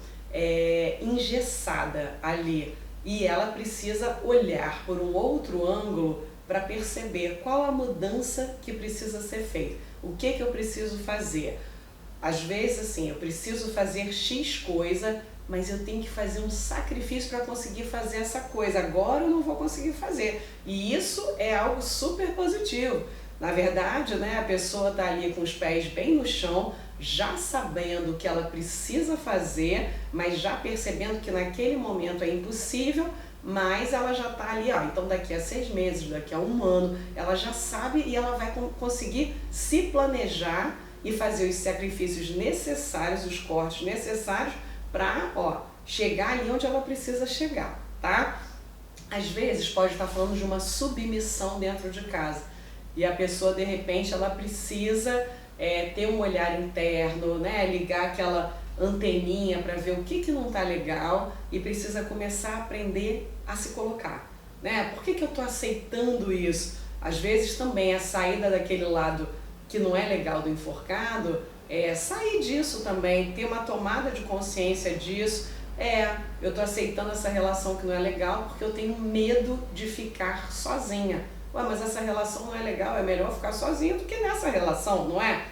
engessada ali, e ela precisa olhar por um outro ângulo para perceber qual a mudança que precisa ser feita. O que eu preciso fazer? Às vezes, assim, eu preciso fazer X coisa, mas eu tenho que fazer um sacrifício para conseguir fazer essa coisa. Agora eu não vou conseguir fazer. E isso é algo super positivo. Na verdade, né, a pessoa está ali com os pés bem no chão, já sabendo o que ela precisa fazer, mas já percebendo que naquele momento é impossível, mas ela já está ali, ó, então daqui a 6 meses, daqui a 1 ano, ela já sabe e ela vai conseguir se planejar e fazer os sacrifícios necessários, os cortes necessários para, ó, chegar ali onde ela precisa chegar, tá? Às vezes pode estar falando de uma submissão dentro de casa e a pessoa de repente ela precisa ter um olhar interno, né? Ligar aquela anteninha para ver o que não está legal e precisa começar a aprender a se colocar, né? Por que eu estou aceitando isso? Às vezes também a saída daquele lado que não é legal do enforcado, sair disso também, ter uma tomada de consciência disso. Eu estou aceitando essa relação que não é legal porque eu tenho medo de ficar sozinha. Ué, mas essa relação não é legal, é melhor ficar sozinha do que nessa relação, não é?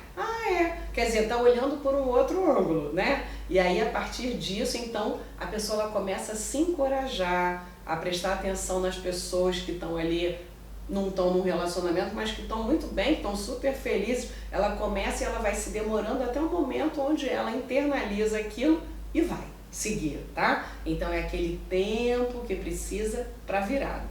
Quer dizer, tá olhando por um outro ângulo, né? E aí, a partir disso, então, a pessoa ela começa a se encorajar, a prestar atenção nas pessoas que estão ali, não estão num relacionamento, mas que estão muito bem, estão super felizes. Ela começa e ela vai se demorando até o momento onde ela internaliza aquilo e vai seguir, tá? Então, é aquele tempo que precisa para virada.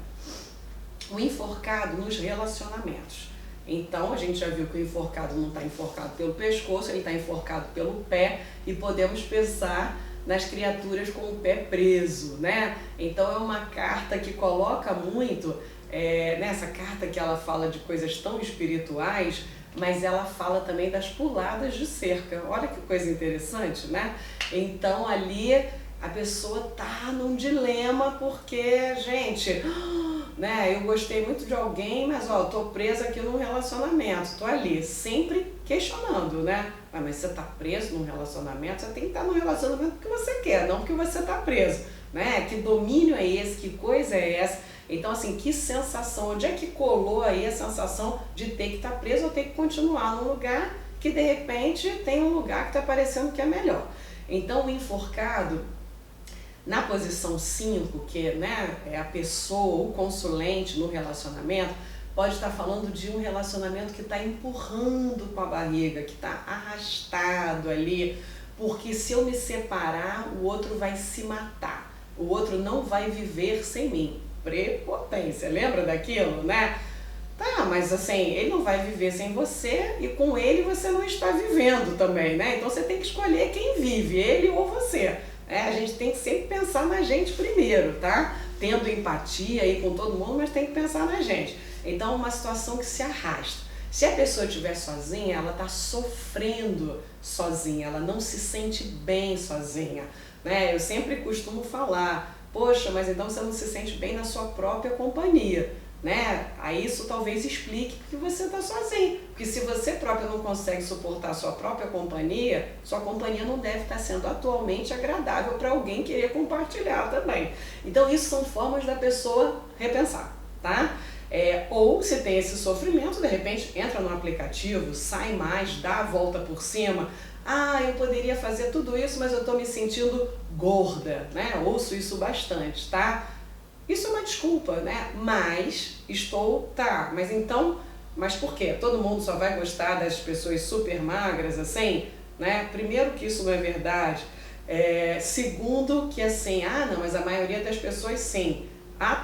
O enforcado nos relacionamentos. Então, a gente já viu que o enforcado não está enforcado pelo pescoço, ele está enforcado pelo pé e podemos pensar nas criaturas com o pé preso, né? Então, é uma carta que coloca muito, nessa carta que ela fala de coisas tão espirituais, mas ela fala também das puladas de cerca. Olha que coisa interessante, né? Então, ali a pessoa tá num dilema porque, gente, né, eu gostei muito de alguém, mas ó, eu tô presa aqui num relacionamento, tô ali, sempre questionando, né? Mas você tá preso num relacionamento, você tem que estar num relacionamento porque você quer, não porque você tá preso, né? Que domínio é esse, que coisa é essa? Então, assim, que sensação, onde é que colou aí a sensação de ter que estar preso ou ter que continuar num lugar que, de repente, tem um lugar que tá parecendo que é melhor? Então, o enforcado, na posição 5, que, né, é a pessoa, o consulente no relacionamento, pode estar falando de um relacionamento que está empurrando com a barriga, que está arrastado ali, porque se eu me separar, o outro vai se matar, o outro não vai viver sem mim. Prepotência, lembra daquilo, né? Tá, mas assim, ele não vai viver sem você e com ele você não está vivendo também, né? Então você tem que escolher quem vive, ele ou você. A gente tem que sempre pensar na gente primeiro, tá? Tendo empatia aí com todo mundo, mas tem que pensar na gente. Então, uma situação que se arrasta. Se a pessoa estiver sozinha, ela está sofrendo sozinha, ela não se sente bem sozinha, né? Eu sempre costumo falar, poxa, mas então você não se sente bem na sua própria companhia, né? Aí isso talvez explique porque você está sozinho. Porque se você próprio não consegue suportar a sua própria companhia, sua companhia não deve estar sendo atualmente agradável para alguém querer compartilhar também. Então isso são formas da pessoa repensar, tá? Ou se tem esse sofrimento, de repente entra no aplicativo, sai mais, dá a volta por cima. Eu poderia fazer tudo isso, mas eu estou me sentindo gorda, né? Ouço isso bastante, tá? Isso é uma desculpa, né? Mas mas por quê? Todo mundo só vai gostar das pessoas super magras, assim, né? Primeiro que isso não é verdade. Segundo que assim, não, mas a maioria das pessoas sim.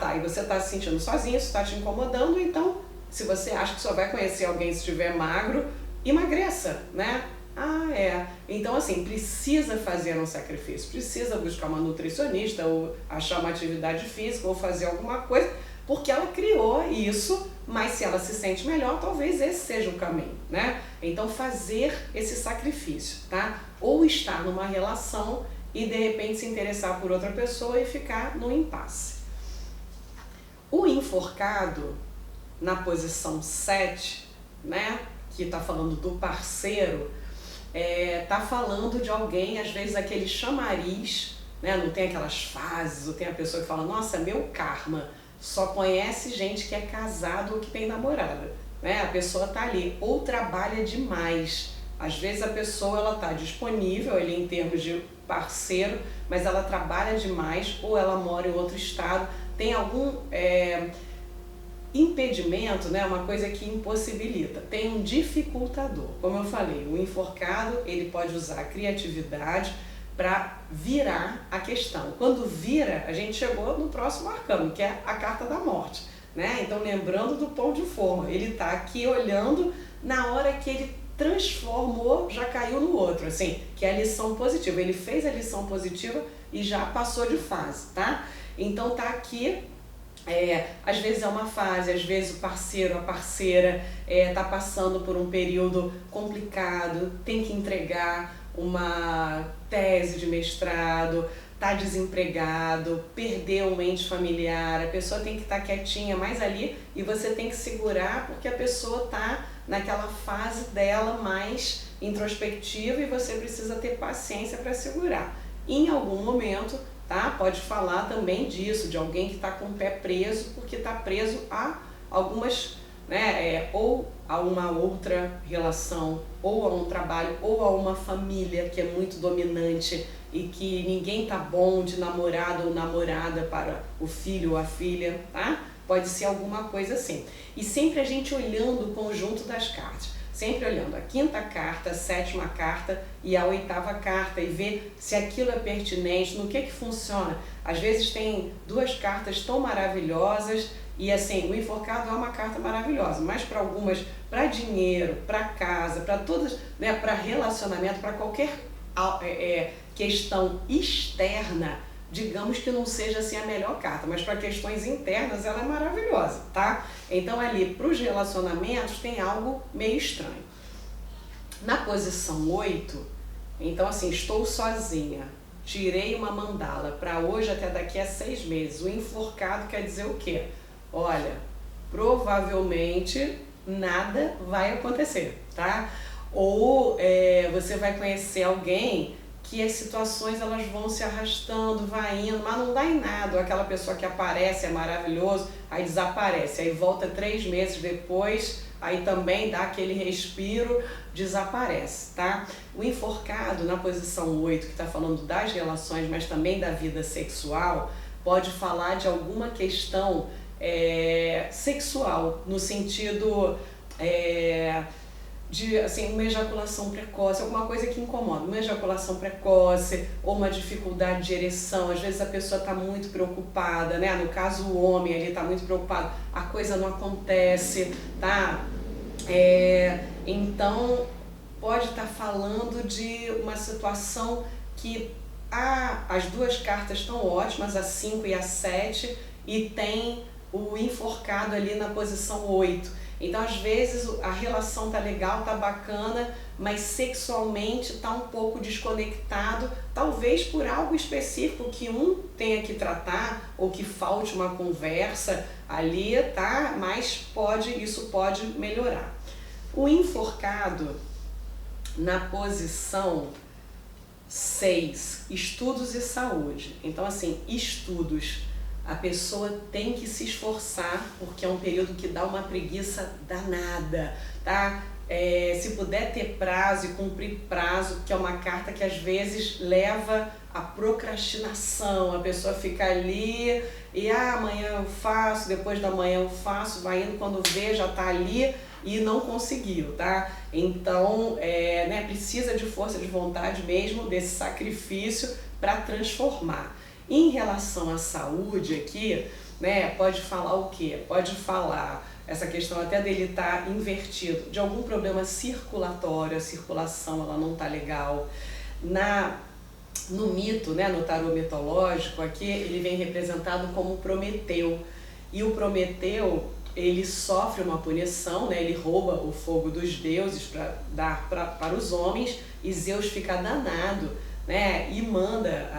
Tá, e você está se sentindo sozinho, isso está te incomodando, então se você acha que só vai conhecer alguém se estiver magro, emagreça, né? Então assim, precisa fazer um sacrifício, precisa buscar uma nutricionista ou achar uma atividade física ou fazer alguma coisa, porque ela criou isso, mas se ela se sente melhor, talvez esse seja o caminho, né? Então fazer esse sacrifício, tá? Ou estar numa relação e de repente se interessar por outra pessoa e ficar no impasse. O enforcado, na posição 7, né, que está falando do parceiro, tá falando de alguém, às vezes aquele chamariz, né? Não tem aquelas fases, ou tem a pessoa que fala, nossa, meu karma, só conhece gente que é casado ou que tem namorada, né? A pessoa tá ali, ou trabalha demais. Às vezes a pessoa ela tá disponível ali em termos de parceiro, mas ela trabalha demais ou ela mora em outro estado, tem algum impedimento, né? Uma coisa que impossibilita, tem um dificultador. Como eu falei, o enforcado ele pode usar a criatividade para virar a questão. Quando vira, a gente chegou no próximo arcano, que é a carta da morte, né? Então, lembrando do pão de forma, ele está aqui olhando, na hora que ele transformou, já caiu no outro, assim, que é a lição positiva. Ele fez a lição positiva e já passou de fase, tá? Então, tá aqui. Às vezes é uma fase, às vezes o parceiro, a parceira está passando por um período complicado, tem que entregar uma tese de mestrado, está desempregado, perdeu um ente familiar, a pessoa tem que estar quietinha mais ali e você tem que segurar porque a pessoa está naquela fase dela mais introspectiva e você precisa ter paciência para segurar. Em algum momento, tá? Pode falar também disso, de alguém que está com o pé preso, porque está preso a algumas, né, ou a uma outra relação, ou a um trabalho, ou a uma família que é muito dominante e que ninguém tá bom de namorado ou namorada para o filho ou a filha, tá? Pode ser alguma coisa assim. E sempre a gente olhando o conjunto das cartas. Sempre olhando a quinta carta, a sétima carta e a oitava carta e ver se aquilo é pertinente, no que funciona. Às vezes tem duas cartas tão maravilhosas e assim, o enforcado é uma carta maravilhosa, mas para algumas, para dinheiro, para casa, para todas, né, para relacionamento, para qualquer questão externa, digamos que não seja assim a melhor carta, mas para questões internas ela é maravilhosa, tá? Então ali para os relacionamentos tem algo meio estranho. Na posição 8, então assim, estou sozinha, tirei uma mandala para hoje até daqui a 6 meses. O enforcado quer dizer o quê? Olha, provavelmente nada vai acontecer, tá? Ou você vai conhecer alguém que as situações elas vão se arrastando, vai indo, mas não dá em nada. Aquela pessoa que aparece é maravilhoso, aí desaparece, aí volta 3 meses depois, aí também dá aquele respiro, desaparece, tá? O enforcado na posição 8, que está falando das relações, mas também da vida sexual, pode falar de alguma questão sexual, no sentido de assim, uma ejaculação precoce, alguma coisa que incomoda, uma ejaculação precoce ou uma dificuldade de ereção. Às vezes a pessoa está muito preocupada, né? No caso o homem ali está muito preocupado, a coisa não acontece, tá? Então pode estar falando de uma situação que as duas cartas estão ótimas, a 5 e a 7, e tem o enforcado ali na posição 8. Então, às vezes, a relação tá legal, tá bacana, mas sexualmente tá um pouco desconectado, talvez por algo específico que um tenha que tratar ou que falte uma conversa ali, tá? Mas isso pode melhorar. O enforcado na posição 6, estudos e saúde. Então, assim, estudos. A pessoa tem que se esforçar, porque é um período que dá uma preguiça danada, tá? Se puder ter prazo e cumprir prazo, que é uma carta que às vezes leva à procrastinação, a pessoa fica ali e amanhã eu faço, depois da manhã eu faço, vai indo, quando vê já tá ali e não conseguiu, tá? Então, precisa de força de vontade mesmo, desse sacrifício para transformar. Em relação à saúde aqui, né, pode falar o quê? Pode falar essa questão até dele estar invertido, de algum problema circulatório, a circulação ela não tá legal. No mito, né, no tarô mitológico, aqui ele vem representado como Prometeu. E o Prometeu, ele sofre uma punição, né, ele rouba o fogo dos deuses para dar para os homens, e Zeus fica danado, né, e manda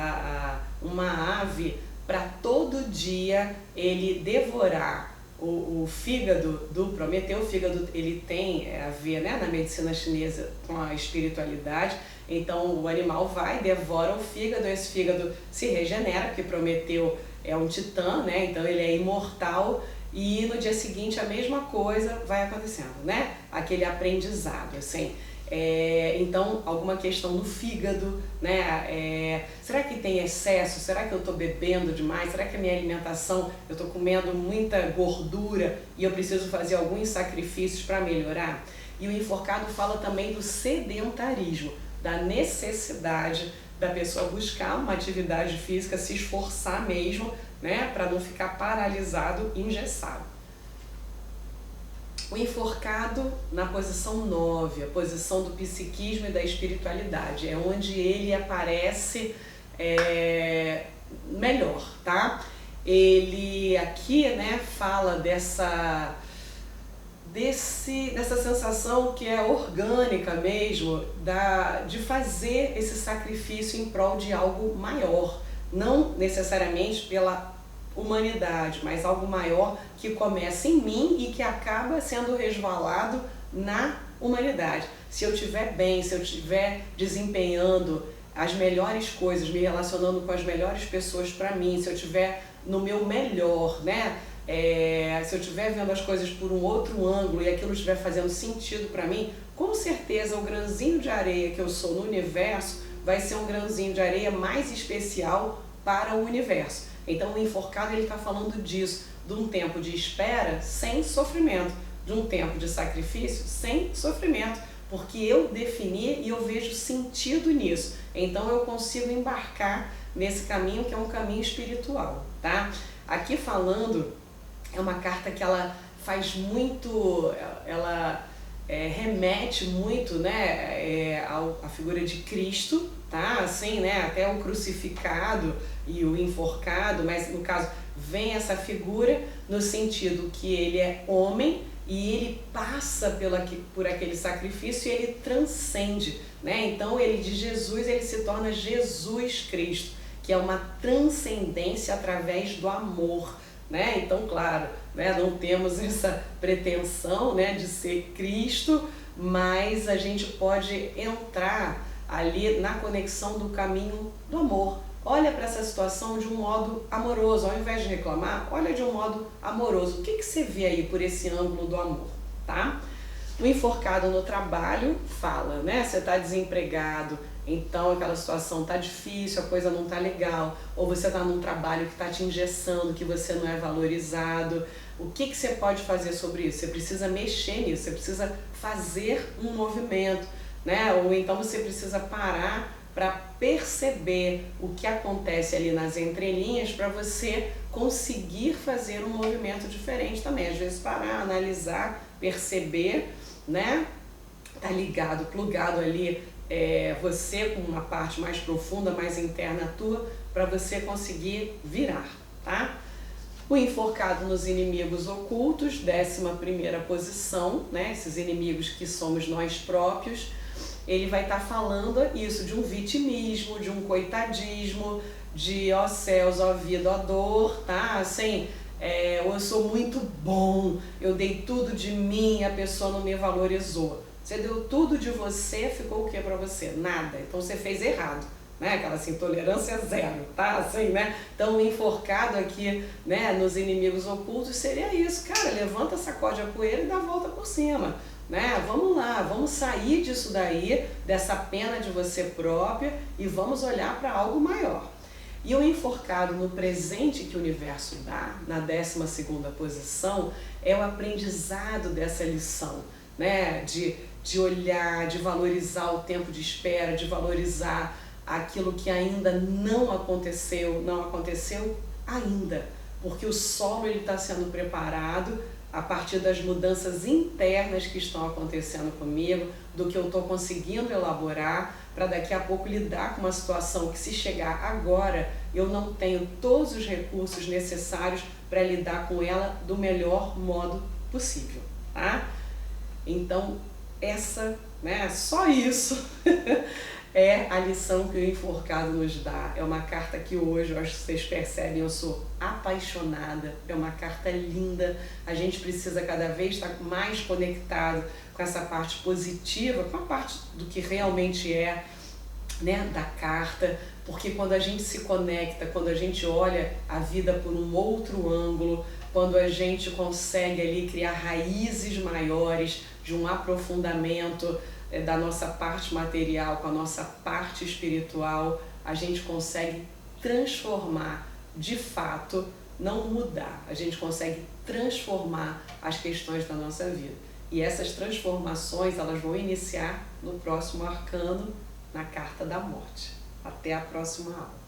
uma ave para todo dia ele devorar o fígado do Prometeu, o fígado ele tem a ver, né, na medicina chinesa com a espiritualidade. Então o animal vai, devora o fígado, esse fígado se regenera, porque Prometeu é um titã, né, então ele é imortal, e no dia seguinte a mesma coisa vai acontecendo, né, aquele aprendizado, assim. Então, alguma questão do fígado, né? Será que tem excesso? Será que eu estou bebendo demais? Será que a minha alimentação, eu estou comendo muita gordura e eu preciso fazer alguns sacrifícios para melhorar? E o enforcado fala também do sedentarismo, da necessidade da pessoa buscar uma atividade física, se esforçar mesmo, né? Para não ficar paralisado, engessado. O enforcado na posição 9, a posição do psiquismo e da espiritualidade, é onde ele aparece melhor, tá? Ele aqui, né, fala dessa sensação que é orgânica mesmo, de fazer esse sacrifício em prol de algo maior, não necessariamente pela humanidade, mas algo maior que começa em mim e que acaba sendo resvalado na humanidade. Se eu estiver bem, se eu estiver desempenhando as melhores coisas, me relacionando com as melhores pessoas para mim, se eu estiver no meu melhor, né? Se eu estiver vendo as coisas por um outro ângulo e aquilo estiver fazendo sentido para mim, com certeza o grãozinho de areia que eu sou no universo vai ser um grãozinho de areia mais especial para o universo. Então o enforcado ele está falando disso, de um tempo de espera sem sofrimento, de um tempo de sacrifício sem sofrimento, porque eu defini e eu vejo sentido nisso. Então eu consigo embarcar nesse caminho que é um caminho espiritual, tá? Aqui falando, é uma carta que ela faz muito, ela remete muito, né, à figura de Cristo, tá? Assim, né, até o crucificado e o enforcado, mas no caso vem essa figura no sentido que ele é homem e ele passa por aquele sacrifício e ele transcende, né? Então ele de Jesus, ele se torna Jesus Cristo, que é uma transcendência através do amor, né? Então, claro, né, não temos essa pretensão, né, de ser Cristo, mas a gente pode entrar ali na conexão do caminho do amor. Olha para essa situação de um modo amoroso, ao invés de reclamar, olha de um modo amoroso. O que você vê aí por esse ângulo do amor, tá? O enforcado no trabalho fala, né? Você está desempregado, então aquela situação está difícil, a coisa não está legal, ou você está num trabalho que está te engessando, que você não é valorizado. O que você pode fazer sobre isso? Você precisa mexer nisso, você precisa fazer um movimento, né? Ou então você precisa parar para perceber o que acontece ali nas entrelinhas para você conseguir fazer um movimento diferente também. Às vezes parar, analisar, perceber, né? Tá ligado, plugado ali, você com uma parte mais profunda, mais interna tua, para você conseguir virar, tá? O enforcado nos inimigos ocultos, 11ª posição, né? Esses inimigos que somos nós próprios. Ele vai estar falando isso de um vitimismo, de um coitadismo, de ó céus, ó vida, ó dor, tá? Assim, eu sou muito bom, eu dei tudo de mim, a pessoa não me valorizou. Você deu tudo de você, ficou o que para você? Nada. Então você fez errado, né? Aquela assim, tolerância zero, tá? Assim, né? Então o enforcado aqui, né, nos inimigos ocultos seria isso. Cara, levanta, sacode a poeira e dá a volta por cima. Né? Vamos lá, vamos sair disso daí, dessa pena de você própria e vamos olhar para algo maior. E o enforcado no presente que o universo dá, na 12ª posição, é o aprendizado dessa lição, né? De olhar, de valorizar o tempo de espera, de valorizar aquilo que ainda não aconteceu ainda, porque o solo está sendo preparado a partir das mudanças internas que estão acontecendo comigo, do que eu estou conseguindo elaborar, para daqui a pouco lidar com uma situação que, se chegar agora, eu não tenho todos os recursos necessários para lidar com ela do melhor modo possível, tá? Então, só isso é a lição que o enforcado nos dá. É uma carta que hoje, eu acho que vocês percebem, eu sou apaixonada, é uma carta linda. A gente precisa cada vez estar mais conectado com essa parte positiva, com a parte do que realmente é, né, da carta, porque quando a gente se conecta, quando a gente olha a vida por um outro ângulo, quando a gente consegue ali criar raízes maiores de um aprofundamento da nossa parte material com a nossa parte espiritual, a gente consegue transformar de fato, não mudar, a gente consegue transformar as questões da nossa vida. E essas transformações elas vão iniciar no próximo arcano, na Carta da Morte. Até a próxima aula.